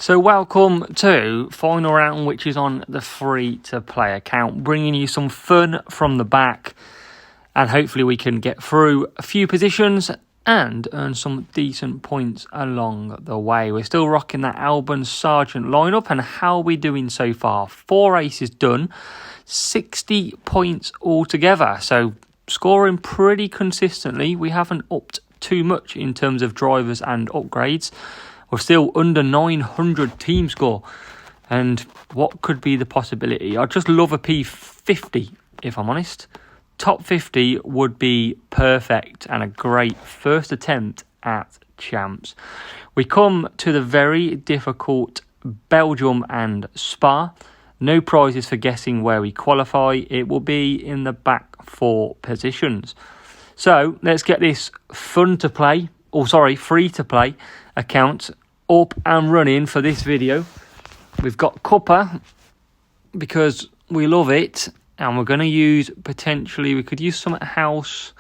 So welcome to final round, which is on the free-to-play account, bringing you some fun from the back, and hopefully we can get through a few positions and earn some decent points along the way. We're still rocking that Albon Sargent lineup, and how are we doing so far? 4 races done, 60 points altogether, so scoring pretty consistently. We haven't upped too much in terms of drivers and upgrades. We're still under 900 team score. And what could be the possibility? I'd just love a P50, if I'm honest. Top 50 would be perfect and a great first attempt at champs. We come to the very difficult Belgium and Spa. No prizes for guessing where we qualify. It will be in the back 4 positions. So let's get this free to play account up and running for this video. We've got Cuppa because we love it, and we're going to use we could use some at house.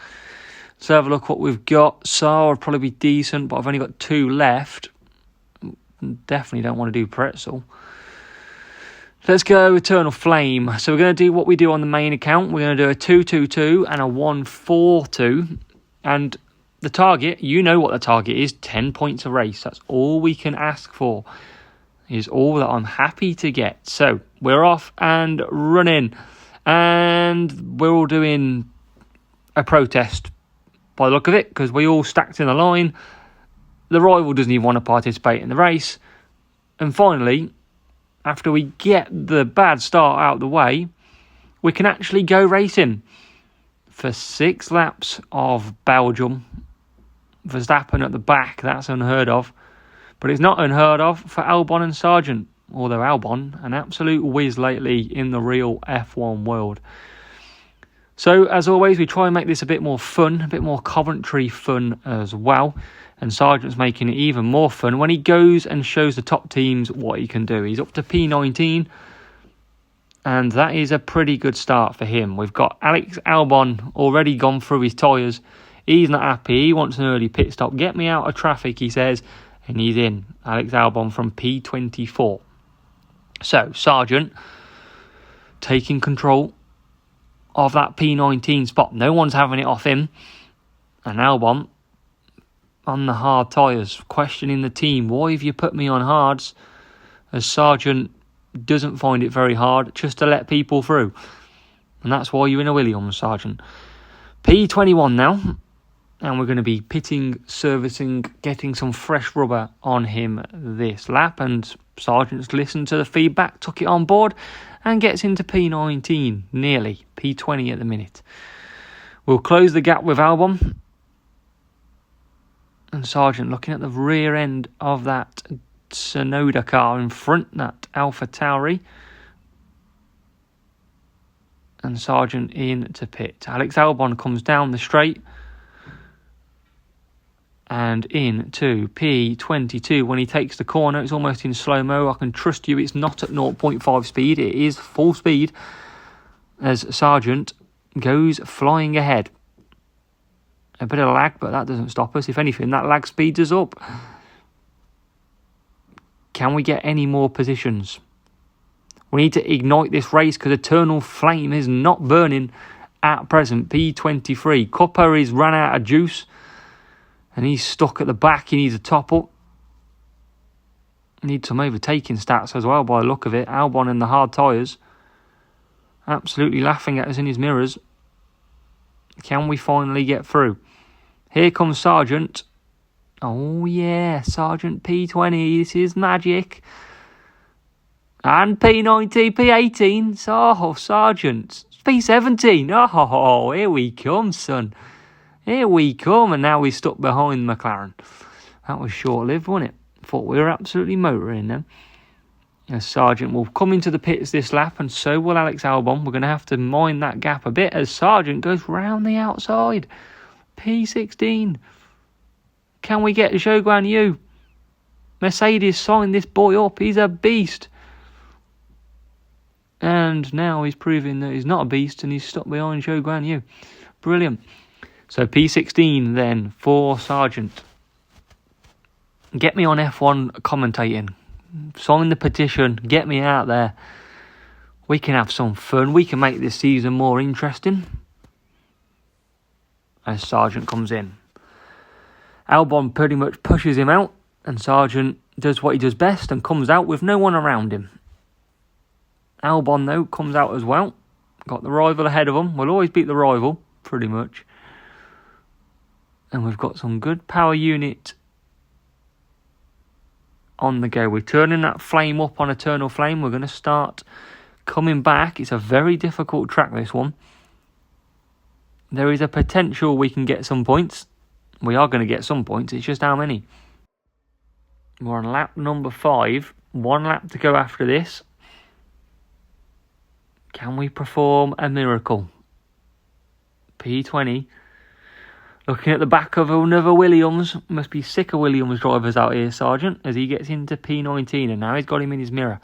Let's have a look what we've got. Saar would probably be decent, but I've only got 2 left. Definitely don't want to do Pretzel. Let's go Eternal Flame. So we're going to do what we do on the main account. We're going to do a 2-2-2 and a 1-4-2. And the target, you know what the target is, 10 points a race. That's all we can ask for. Is all that I'm happy to get. So we're off and running. And we're all doing a protest by the look of it, because we all stacked in a line. The rival doesn't even want to participate in the race. And finally, after we get the bad start out of the way, we can actually go racing for 6 laps of Belgium. Verstappen at the back, that's unheard of. But it's not unheard of for Albon and Sargent, although Albon, an absolute whiz lately in the real F1 world. So, as always, we try and make this a bit more fun, a bit more Coventry fun as well. And Sargent's making it even more fun when he goes and shows the top teams what he can do. He's up to P19, and that is a pretty good start for him. We've got Alex Albon already gone through his tyres. He's not happy. He wants an early pit stop. Get me out of traffic, he says. And he's in. Alex Albon from P24. So, Sargent taking control of that P19 spot. No one's having it off him. And Albon on the hard tyres, questioning the team. Why have you put me on hards? As Sargent doesn't find it very hard just to let people through. And that's why you're in a Williams, Sargent. P21 now. And we're going to be pitting, servicing, getting some fresh rubber on him this lap. And Sargent's listened to the feedback, took it on board, and gets into P19, nearly. P20 at the minute. We'll close the gap with Albon. And Sargent looking at the rear end of that Sonoda car in front, that Alpha Tauri. And Sargent in to pit. Alex Albon comes down the straight. And into P22 when he takes the corner. It's almost in slow-mo. I can trust you, it's not at 0.5 speed. It is full speed as Sargent goes flying ahead. A bit of lag, but that doesn't stop us. If anything, that lag speeds us up. Can we get any more positions? We need to ignite this race because Eternal Flame is not burning at present. P23. Cuppa is ran out of juice. And he's stuck at the back. He needs a top up. Needs some overtaking stats as well by the look of it. Albon and the hard tyres. Absolutely laughing at us in his mirrors. Can we finally get through? Here comes Sargent. Oh yeah, Sargent P20. This is magic. And P19, P18. Oh, Sargent. P17. Oh, here we come, son. Here we come, and now we're stuck behind McLaren. That was short-lived, wasn't it? Thought we were absolutely motoring them. As Sargent will come into the pits this lap, and so will Alex Albon. We're going to have to mind that gap a bit as Sargent goes round the outside. P16. Can we get Zhou Guan Yu? Mercedes signed this boy up. He's a beast. And now he's proving that he's not a beast, and he's stuck behind Zhou Guan Yu. Brilliant. So P16 then for Sargent. Get me on F1 commentating. Sign the petition. Get me out there. We can have some fun. We can make this season more interesting. As Sargent comes in. Albon pretty much pushes him out, and Sargent does what he does best and comes out with no one around him. Albon, though, comes out as well. Got the rival ahead of him. We'll always beat the rival, pretty much. And we've got some good power unit on the go. We're turning that flame up on Eternal Flame. We're going to start coming back. It's a very difficult track, this one. There is a potential we can get some points. We are going to get some points. It's just how many. We're on lap number 5. 1 lap to go after this. Can we perform a miracle? P20. Looking at the back of another Williams. Must be sick of Williams drivers out here, Sargent, as he gets into P19. And now he's got him in his mirror.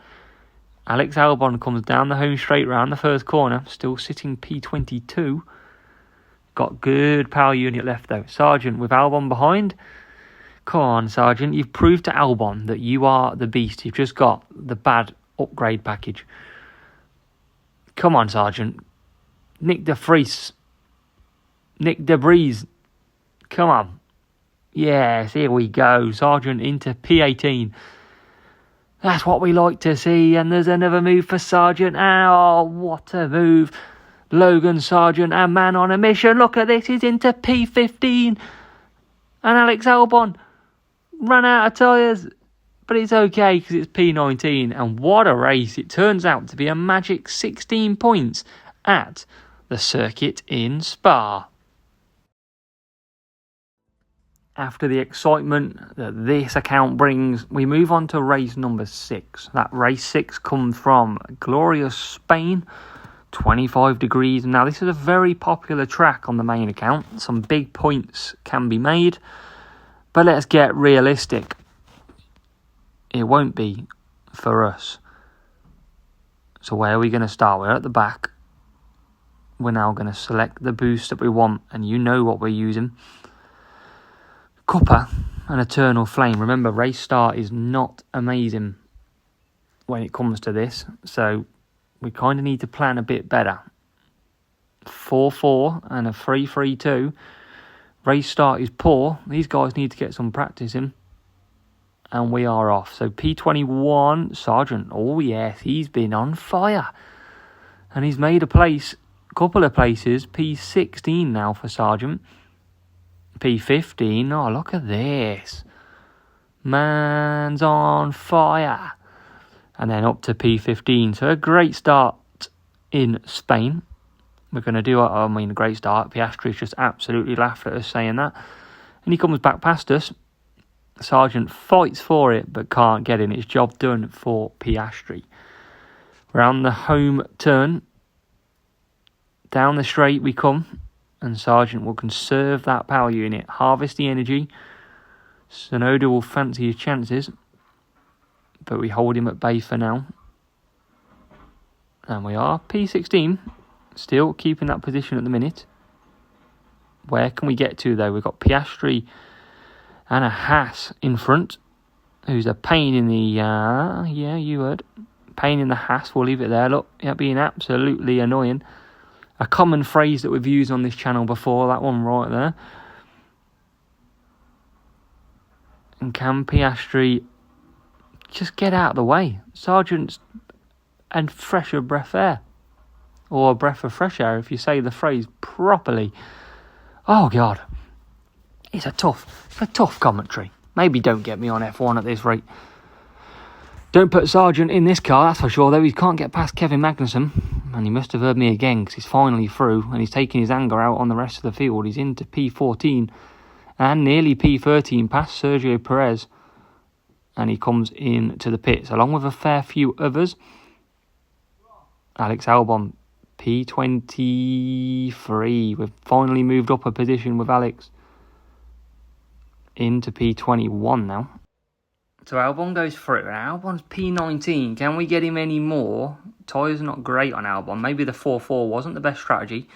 Alex Albon comes down the home straight round the first corner. Still sitting P22. Got good power unit left though. Sargent with Albon behind. Come on, Sargent. You've proved to Albon that you are the beast. You've just got the bad upgrade package. Come on, Sargent. Nick de Vries. Nick de Vries. Come on. Yes, here we go. Sargent into P18. That's what we like to see. And there's another move for Sargent. Oh, what a move. Logan Sargent, a man on a mission. Look at this, he's into P15. And Alex Albon ran out of tyres. But it's okay because it's P19. And what a race. It turns out to be a magic 16 points at the circuit in Spa. After the excitement that this account brings, we move on to race number 6. That race 6 comes from glorious Spain. 25 degrees. Now, this is a very popular track on the main account. Some big points can be made. But let's get realistic. It won't be for us. So where are we going to start? We're at the back. We're now going to select the boost that we want. And you know what we're using. Copper and Eternal Flame. Remember, race start is not amazing when it comes to this. So we kind of need to plan a bit better. 4-4 and a 3-3-2. Race start is poor. These guys need to get some practice in. And we are off. So P21, Sargent. Oh yes, he's been on fire. And he's made a couple of places. P16 now for Sargent. P15. Oh, look at this. Man's on fire. And then up to P15. So a great start in Spain. We're going to do, a great start. Piastri's just absolutely laughed at us saying that. And he comes back past us. Sargent fights for it, but can't get in. It's job done for Piastri. Round the home turn. Down the straight we come. And Sargent will conserve that power unit. Harvest the energy. Sonoda will fancy his chances. But we hold him at bay for now. And we are P16. Still keeping that position at the minute. Where can we get to though? We've got Piastri and a Haas in front. Who's a pain in the... yeah, you heard. Pain in the Haas. We'll leave it there. Look, yeah, being absolutely annoying. A common phrase that we've used on this channel before. That one right there. And can Piastri just get out of the way? Sargent's and fresher breath air. Or a breath of fresh air if you say the phrase properly. Oh God. It's a tough commentary. Maybe don't get me on F1 at this rate. Don't put Sargent in this car, that's for sure, though. He can't get past Kevin Magnussen. And he must have heard me again, because he's finally through. And he's taking his anger out on the rest of the field. He's into P14. And nearly P13 past Sergio Perez. And he comes into the pits, along with a fair few others. Alex Albon, P23. We've finally moved up a position with Alex. Into P21 now. So Albon goes through. Albon's P19. Can we get him any more? Tyres not great on Albon. Maybe the 4-4 wasn't the best strategy.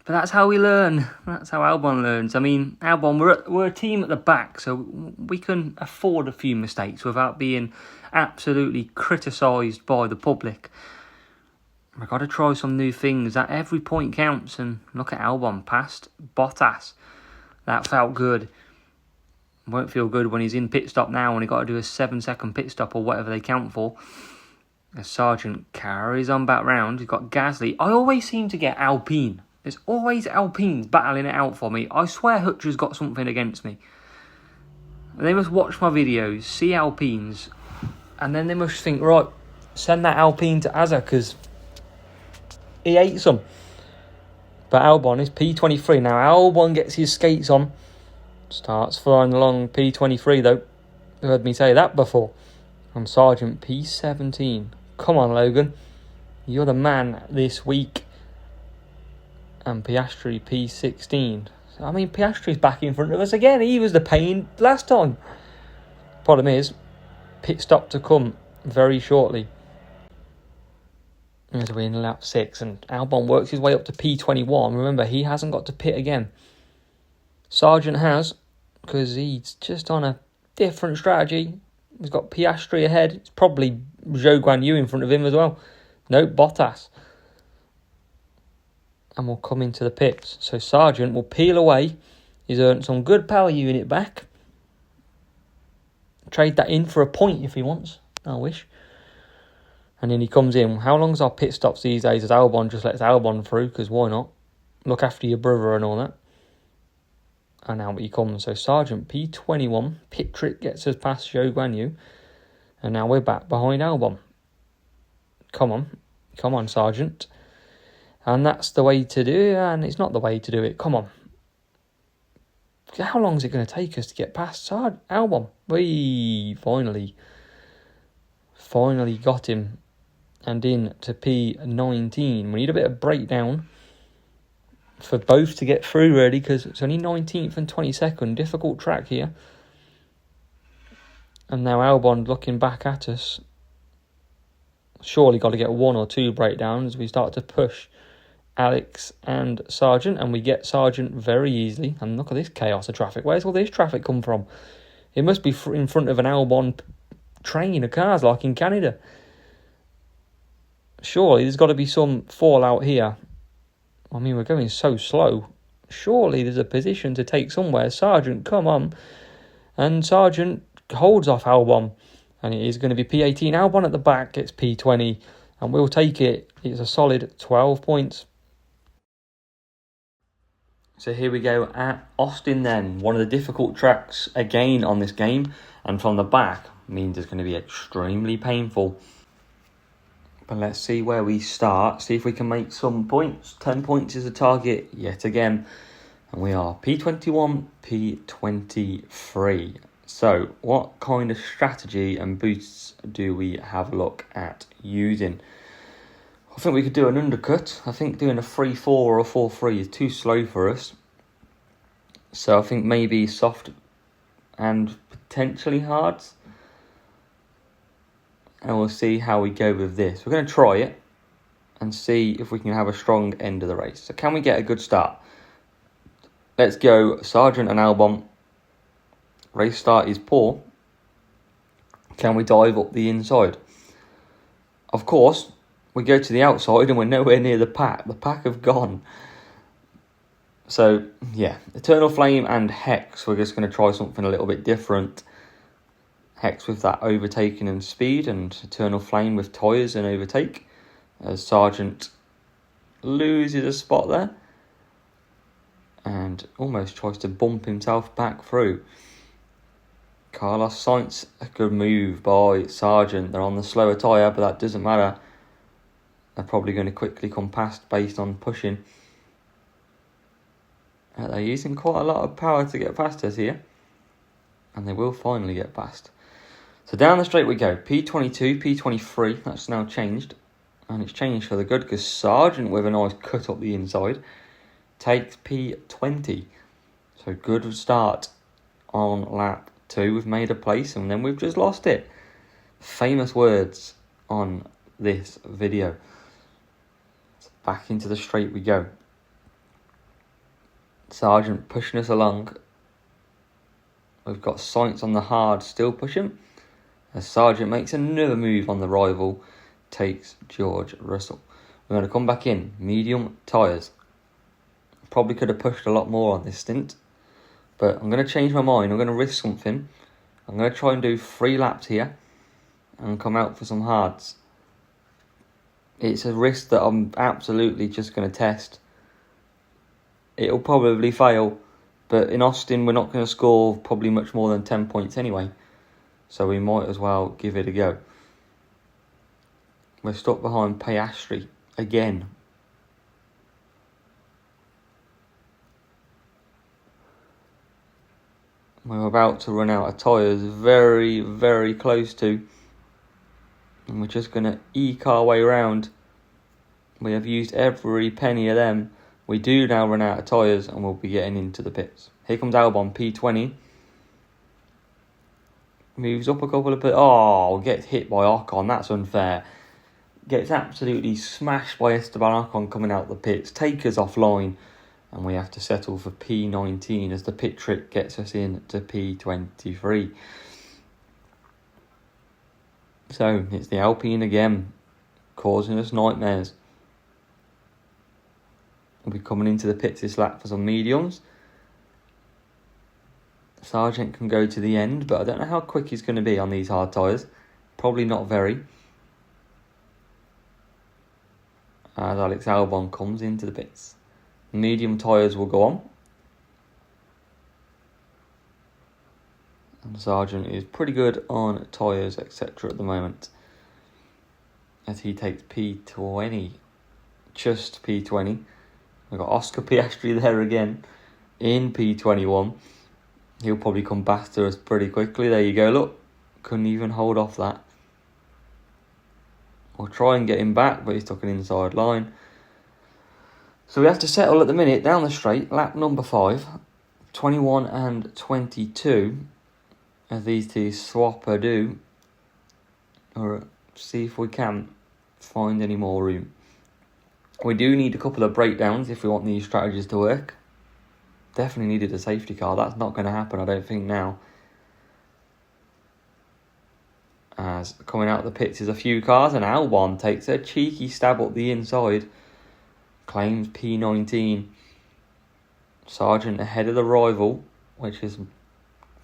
But that's how we learn. That's how Albon learns. I mean, Albon, we're a team at the back, so we can afford a few mistakes without being absolutely criticised by the public. I've got to try some new things. That every point counts. And look at Albon, past Bottas. That felt good. Won't feel good when he's in pit stop now and he got to do a 7-second pit stop or whatever they count for. As Sargent carries on back round. He's got Gasly. I always seem to get Alpine. There's always Alpines battling it out for me. I swear Hutcher's got something against me. They must watch my videos, see Alpines, and then they must think, right, send that Alpine to Azza because he hates them. But Albon is P23. Now Albon gets his skates on. Starts flying along P23 though. You heard me say that before. And Sargent P17. Come on, Logan. You're the man this week. And Piastri P16. I mean, Piastri's back in front of us again. He was the pain last time. Problem is, pit stop to come very shortly. As we're in lap 6. And Albon works his way up to P21. Remember, he hasn't got to pit again. Sargent has, because he's just on a different strategy. He's got Piastri ahead. It's probably Zhou Guanyu in front of him as well. Nope, Bottas. And we'll come into the pits. So Sargent will peel away. He's earned some good power unit back. Trade that in for a point if he wants. I wish. And then he comes in. How long's our pit stops these days as Albon just lets Albon through? Because why not? Look after your brother and all that. And now he comes. So Sargent P21. Pit trick gets us past Zhou Guanyu. And now we're back behind Albon. Come on. Come on, Sargent. And that's the way to do it. And it's not the way to do it. Come on. How long is it going to take us to get past Albon? We finally got him. And in to P19. We need a bit of breakdown for both to get through, really, because it's only 19th and 22nd. Difficult track here. And now Albon looking back at us. Surely got to get 1 or 2 breakdowns as we start to push Alex and Sargent. And we get Sargent very easily. And look at this chaos of traffic. Where's all this traffic come from? It must be in front of an Albon train of cars like in Canada. Surely there's got to be some fallout here. I mean, we're going so slow. Surely there's a position to take somewhere. Sargent, come on. And Sargent holds off Albon. And it is going to be P18. Albon at the back gets P20. And we'll take it. It's a solid 12 points. So here we go at Austin then. One of the difficult tracks again on this game. And from the back means it's going to be extremely painful. But let's see where we start. See if we can make some points. 10 points is the target yet again. And we are P21, P23. So what kind of strategy and boosts do we have a look at using? I think we could do an undercut. I think doing a 3-4 or a 4-3 is too slow for us. So I think maybe soft and potentially hard. And we'll see how we go with this. We're going to try it and see if we can have a strong end of the race. So can we get a good start? Let's go Sargent and Albon. Race start is poor. Can we dive up the inside? Of course, we go to the outside and we're nowhere near the pack. The pack have gone. So, yeah. Eternal Flame and Hex. We're just going to try something a little bit different. Hex with that overtaking and speed, and Eternal Flame with tyres and overtake. As Sargent loses a spot there. And almost tries to bump himself back through. Carlos Sainz, a good move by Sargent. They're on the slower tyre, but that doesn't matter. They're probably going to quickly come past based on pushing. They're using quite a lot of power to get past us here. And they will finally get past. So down the straight we go. P22, P23. That's now changed. And it's changed for the good because Sargent with a nice cut up the inside takes P20. So good start on lap 2. We've made a place and then we've just lost it. Famous words on this video. So back into the straight we go. Sargent pushing us along. We've got Sainz on the hard, still pushing. As Sargent makes another move on the rival, takes George Russell. We're going to come back in, medium tyres. Probably could have pushed a lot more on this stint, but I'm going to change my mind. I'm going to risk something. I'm going to try and do 3 laps here and come out for some hards. It's a risk that I'm absolutely just going to test. It'll probably fail, but in Austin we're not going to score probably much more than 10 points anyway, so we might as well give it a go. We're stuck behind Piastri again. We're about to run out of tyres, very, very close to, and we're just going to eke our way around. We have used every penny of them. We do now run out of tyres and we'll be getting into the pits. Here comes Albon, P20. Moves up a couple of bit. Oh, gets hit by Ocon. That's unfair. Gets absolutely smashed by Esteban Ocon coming out the pits. Take us offline. And we have to settle for P19 as the pit trick gets us in to P23. So it's the Alpine again, causing us nightmares. We'll be coming into the pits this lap for some mediums. Sargent can go to the end, but I don't know how quick he's going to be on these hard tyres. Probably not very. As Alex Albon comes into the pits. Medium tyres will go on. And Sargent is pretty good on tyres, etc. at the moment. As he takes P20. Just P20. We've got Oscar Piastri there again in P21. He'll probably come back to us pretty quickly. There you go, look. Couldn't even hold off that. We'll try and get him back, but he's took an inside line. So we have to settle at the minute down the straight, lap number 5, 21 and 22, as these two swap a do, or see if we can find any more room. We do need a couple of breakdowns if we want these strategies to work. Definitely needed a safety car. That's not going to happen, I don't think, now. As coming out of the pits is a few cars, and Albon takes a cheeky stab up the inside. Claims P19. Sargent ahead of the rival, which is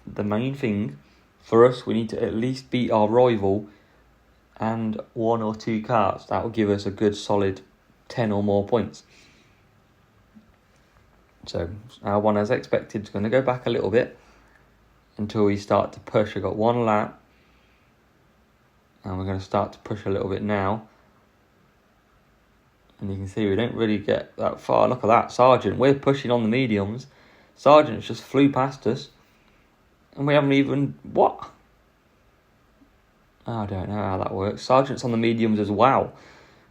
the main thing. For us, we need to at least beat our rival and 1 or 2 cars. That will give us a good solid 10 or more points. So Albon, as expected, is going to go back a little bit until we start to push. We've got 1 lap. And we're going to start to push a little bit now. And you can see we don't really get that far. Look at that. Sargent, we're pushing on the mediums. Sargent's just flew past us. And we haven't even... What? I don't know how that works. Sargent's on the mediums as well.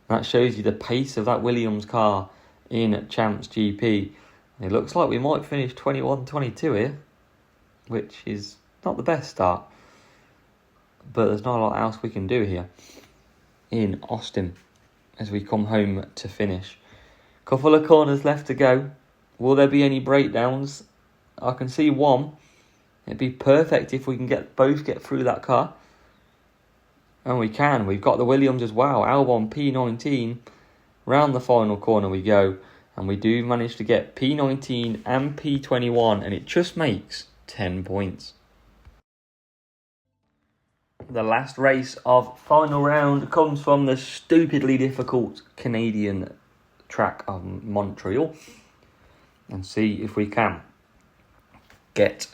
That shows you the pace of that Williams car in Champs GP. It looks like we might finish 21-22 here, which is not the best start. But there's not a lot else we can do here in Austin as we come home to finish. Couple of corners left to go. Will there be any breakdowns? I can see one. It'd be perfect if we can both get through that car. And we can. We've got the Williams as well. Albon P19. Round the final corner we go. And we do manage to get P19 and P21. And it just makes 10 points. The last race of final round comes from the stupidly difficult Canadian track of Montreal. And see if we can get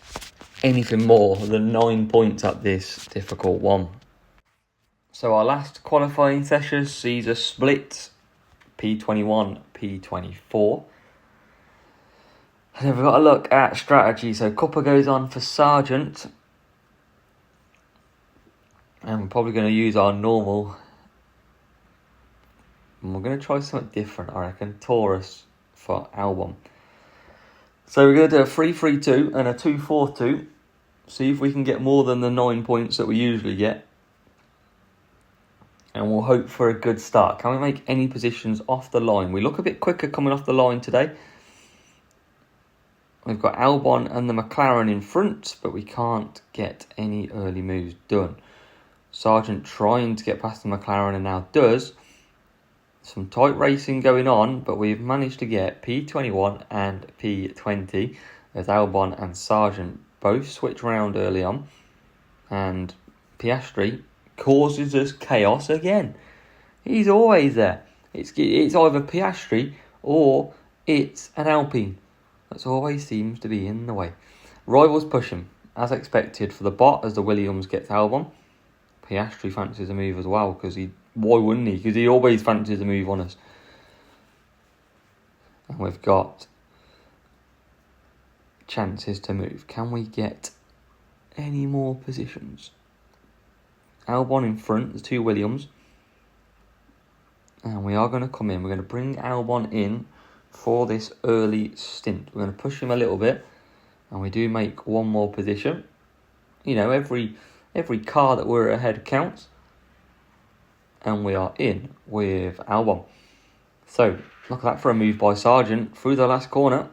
anything more than 9 points at this difficult one. So our last qualifying session sees a split P21, P24. And then we've got to look at strategy. So Cuppa goes on for Sargent. And we're probably going to use our normal. And we're going to try something different, I reckon. Taurus for Albon. So we're going to do a 3-3-2 and a 2-4-2. See if we can get more than the 9 points that we usually get. And we'll hope for a good start. Can we make any positions off the line? We look a bit quicker coming off the line today. We've got Albon and the McLaren in front, but we can't get any early moves done. Sargent trying to get past the McLaren and now does. Some tight racing going on, but we've managed to get P21 and P20 as Albon and Sargent both switch round early on. And Piastri causes us chaos again. He's always there. It's either Piastri or it's an Alpine. That always seems to be in the way. Rivals push him, as expected, for the bot as the Williams gets Albon. Piastri fancies a move as well, because why wouldn't he? Because he always fancies a move on us. And we've got chances to move. Can we get any more positions? Albon in front, there's 2 Williams. And we are going to come in. We're going to bring Albon in for this early stint. We're going to push him a little bit. And we do make one more position. You know, every car that we're ahead counts. And we are in with Albon. So, look at that for a move by Sargent through the last corner.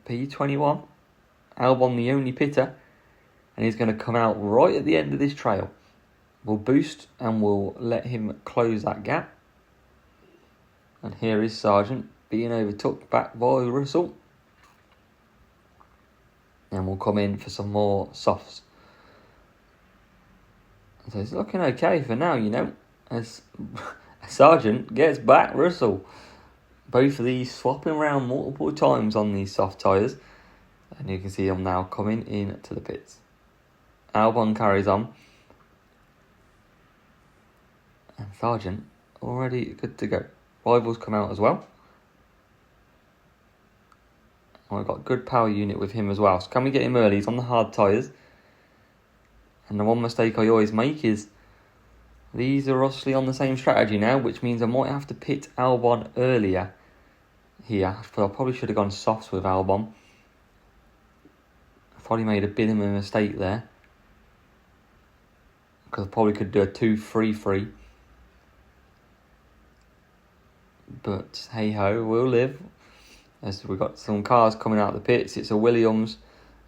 P21. Albon the only pitter. And he's going to come out right at the end of this trail. We'll boost and we'll let him close that gap. And here is Sargent being overtook back by Russell. And we'll come in for some more softs. So it's looking okay for now, you know. As Sargent gets back Russell. Both of these swapping around multiple times on these soft tyres. And you can see them now coming in to the pits. Albon carries on. And Sargent already good to go. Rivals come out as well. And we've got good power unit with him as well. So can we get him early? He's on the hard tyres. And the one mistake I always make is these are obviously on the same strategy now, which means I might have to pit Albon earlier here. But I probably should have gone softs with Albon. I probably made a bit of a mistake there. Because I probably could do a 2-3-3. But hey ho, we'll live. As we've got some cars coming out of the pits, it's a Williams,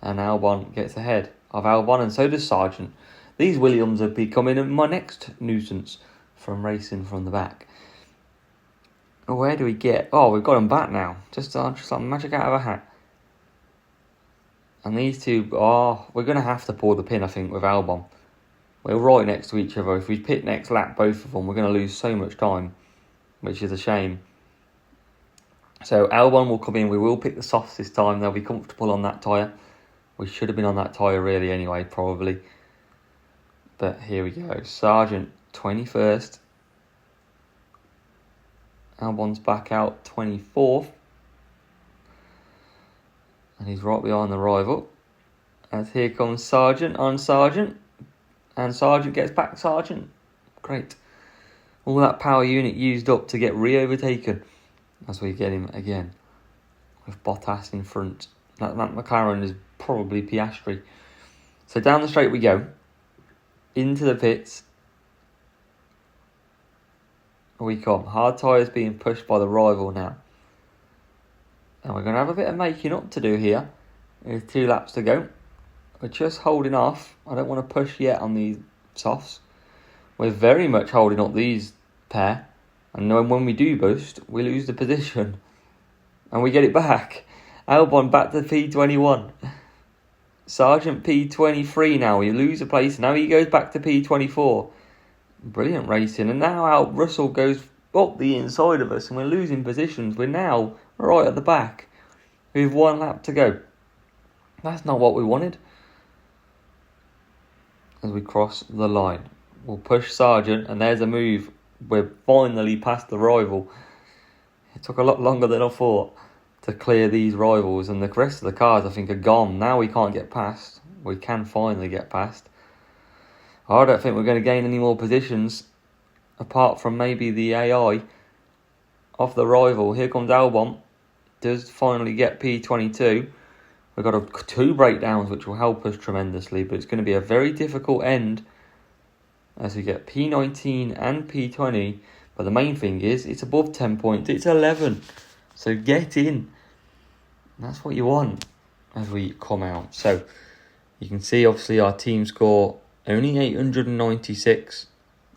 and Albon gets ahead of Albon, and so does Sargent. These Williams are becoming my next nuisance from racing from the back. Where do we get? Oh, we've got them back now. Just like magic out of a hat. And these two, we're going to have to pull the pin, I think, with Albon. We're right next to each other. If we pit next lap, both of them, we're going to lose so much time, which is a shame. So Albon will come in. We will pick the softs this time. They'll be comfortable on that tyre. We should have been on that tyre really anyway, probably. But here we go. Sargent, 21st. Albon's back out 24th. And he's right behind the rival. As here comes Sargent on Sargent. And Sargent gets back Sargent. Great. All that power unit used up to get re-overtaken. As we get him again. With Bottas in front. That McLaren is probably Piastri. So down the straight we go. Into the pits. We come. Hard tyres being pushed by the rival now. And we're going to have a bit of making up to do here. There's 2 laps to go. We're just holding off. I don't want to push yet on these softs. We're very much holding up these pair. And when we do boost, we lose the position. And we get it back. Albon back to P21. Sargent P23 now. We lose a place. Now he goes back to P24. Brilliant racing. And now Russell goes up the inside of us. And we're losing positions. We're now right at the back. With 1 lap to go. That's not what we wanted. As we cross the line. We'll push Sargent. And there's a move. We're finally past the rival. It took a lot longer than I thought to clear these rivals, and the rest of the cars I think are gone. Now we can't get past. We can finally get past. I don't think we're going to gain any more positions apart from maybe the AI off the rival. Here comes Albon. Does finally get P22. We've got 2 breakdowns which will help us tremendously, but it's going to be a very difficult end as we get P19 and P20. But the main thing is, it's above 10 points. It's 11. So get in. That's what you want. as we come out. So you can see obviously our team score only 896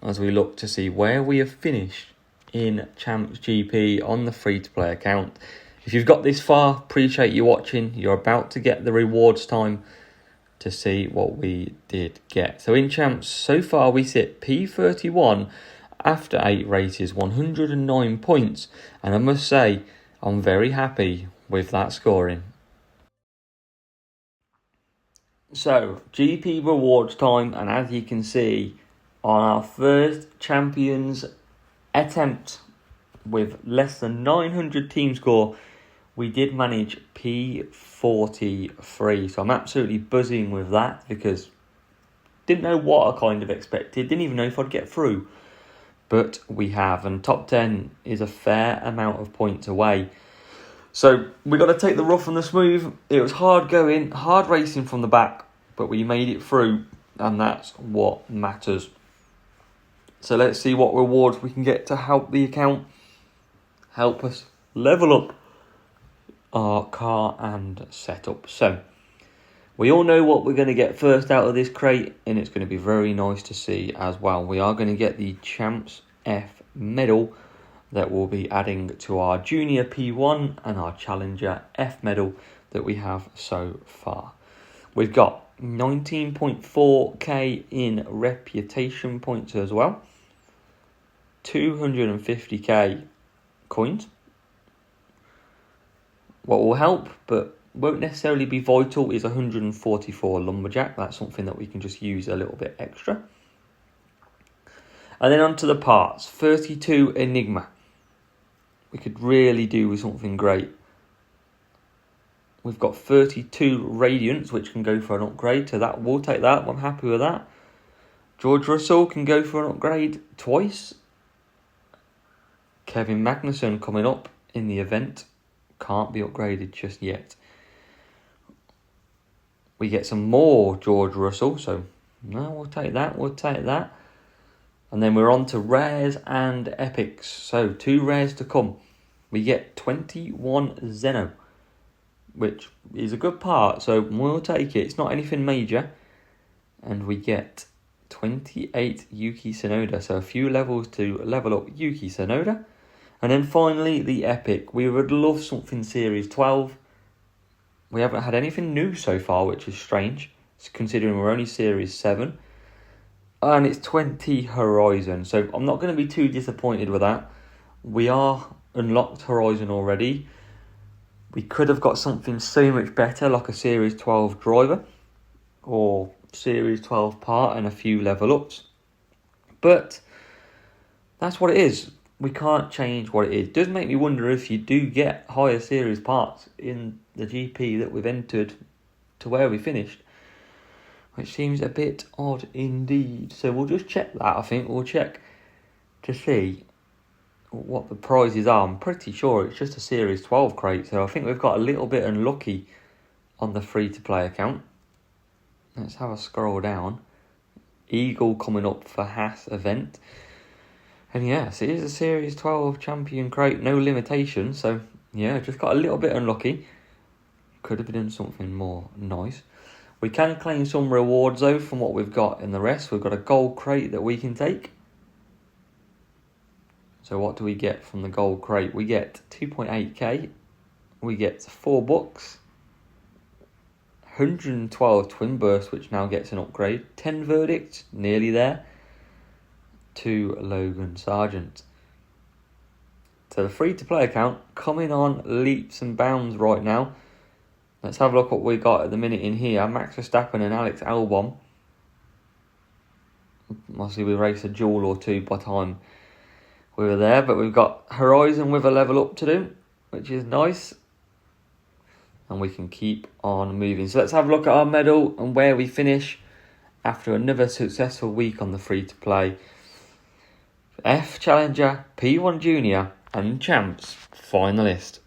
as we look to see where we have finished in Champs GP on the free-to-play account. If you've got this far, appreciate you watching. You're about to get the rewards time to see what we did get. So in Champs, so far we sit P31 after 8 races, 109 points. And I must say, I'm very happy with that scoring. So, GP rewards time, and as you can see, on our first Champions attempt with less than 900 team score, we did manage P43. So I'm absolutely buzzing with that because didn't know what I kind of expected, didn't even know if I'd get through. But we have, and top 10 is a fair amount of points away. So we got to take the rough and the smooth. It was hard going, hard racing from the back, but we made it through, and that's what matters. So let's see what rewards we can get to help the account, help us level up our car and setup. So we all know what we're going to get first out of this crate, and it's going to be very nice to see as well. We are going to get the Champs F medal that we'll be adding to our Junior P1 and our Challenger F medal that we have so far. We've got 19.4k in reputation points as well, 250k coins. What will help, but won't necessarily be vital, is 144 lumberjack. That's something that we can just use a little bit extra. And then onto the parts. 32 Enigma. We could really do with something great. We've got 32 Radiance, which can go for an upgrade. So that we'll take that. I'm happy with that. George Russell can go for an upgrade twice. Kevin Magnussen coming up in the event. Can't be upgraded just yet. We get some more George Russell. So no, we'll take that. We'll take that. And then we're on to rares and epics. So 2 rares to come. We get 21 Zeno, which is a good part. So we'll take it. It's not anything major. And we get 28 Yuki Tsunoda. So a few levels to level up Yuki Tsunoda. And then finally the epic. We would love something Series 12. We haven't had anything new so far, which is strange, considering we're only Series 7. And it's 20 Horizon, so I'm not going to be too disappointed with that. We are unlocked Horizon already. We could have got something so much better, like a Series 12 driver or Series 12 part and a few level ups. But that's what it is. We can't change what it is. It does make me wonder if you do get higher series parts in the GP that we've entered to where we finished, which seems a bit odd indeed. So we'll just check that, I think. We'll check to see what the prizes are. I'm pretty sure it's just a Series 12 crate, so I think we've got a little bit unlucky on the free-to-play account. Let's have a scroll down. Eagle coming up for Haas event. And yes, it is a Series 12 champion crate, no limitation. So yeah, just got a little bit unlucky. Could have been doing something more nice. We can claim some rewards though from what we've got in the rest. We've got a gold crate that we can take. So what do we get from the gold crate? We get 2.8k. We get 4 books. 112 twin bursts, which now gets an upgrade. 10 verdicts, nearly there. 2 Logan Sargent. So the free-to-play account coming on leaps and bounds right now. Let's have a look what we got at the minute in here. Max Verstappen and Alex Albon. Obviously we raced a duel or two by the time we were there, but we've got Horizon with a level up to do, which is nice. And we can keep on moving. So let's have a look at our medal and where we finish after another successful week on the free-to-play. F Challenger, P1 Junior and Champs finalist.